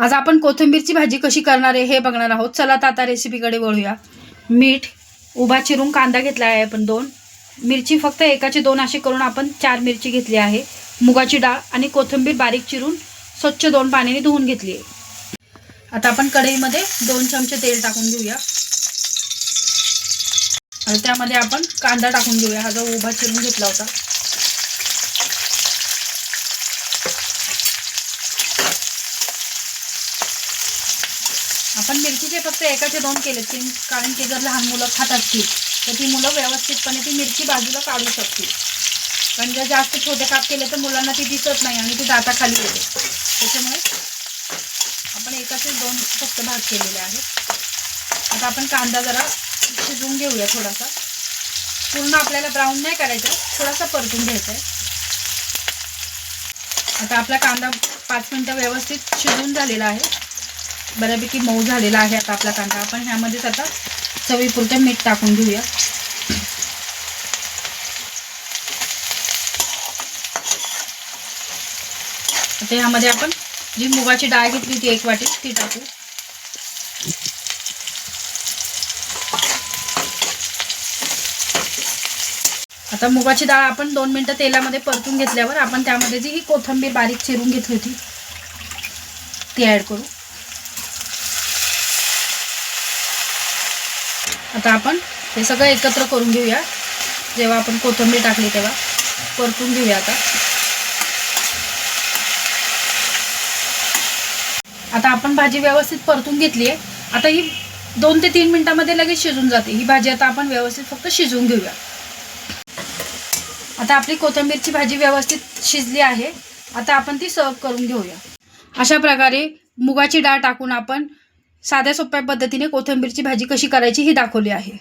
आज आपण कोथिंबीरची भाजी कशी करणार आहे हे बघणार आहोत। चला तर आता रेसिपीकडे वळूया। मीठ, उभा चिरून कांदा घेतला आहे आपण 2, मिरची फक्त एकाची 2 अशी करून आपण 4 मिरची घेतली आहे, मुगाची डाळ आणि कोथिंबीर बारीक चिरून स्वच्छ 2 पाण्याने धुवून घेतली आहे। आता आपण कढईमध्ये 2 चमचे तेल टाकून घेऊया आणि त्यामध्ये आपण कांदा टाकून घेऊया। हा जो उभा चिरून घेतला होता। आपण मिरचीचे फक्त एकाचे 2 केले, कारण की जर लहान मुलं खात असतील तर ती मुलं व्यवस्थितपणे ती मिरची बाजूला काढू शकतील। पण जर जास्त छोटे काप केले तर मुलांना ती दिसत नाही आणि ती दाताखाली येते। त्याच्यामुळे आपण एकाचे 2 फक्त भाग केलेले आहेत। आता आपण कांदा जरा शिजवून घेऊया थोडासा। पूर्ण आपल्याला ब्राऊन नाही करायचं, थोडासा परतून घ्यायचा आहे। आता आपला कांदा 5 मिनिटं व्यवस्थित शिजून झालेला आहे, बऱ्यापैकी मऊ झालेला आहे। आता आपला कांदा आपण ह्यामध्येच आता चवीपुरतं मीठ टाकून घेऊया। आता ह्यामध्ये आपण जी मुगाची डाळ घेतली ती 1 वाटी ती टाकू। आता मुगाची डाळ आपण 2 मिनिटं तेलामध्ये परतून घेतल्यावर आपण त्यामध्ये जी ही कोथिंबीर बारीक चिरून घेतली होती ती ॲड करू। आता आपण हे सगळं एकत्र करून घेऊया। जेव्हा आपण कोथिंबीर टाकली तेव्हा परतून घेऊया। आता आपण भाजी व्यवस्थित परतून घेतली आहे। आता ही 2 ते 3 मिनिटांमध्ये लगेच शिजून जाते ही भाजी। आता आपण व्यवस्थित फक्त शिजवून घेऊया। आता आपली कोथिंबीरची भाजी व्यवस्थित शिजली आहे। आता आपण ती सर्व करून घेऊया। अशा प्रकारे मुगाची डाळ टाकून आपण साध्या सोप्या पद्धतीने कोथिंबीरची भाजी कशी करायची ही दाखवली आहे।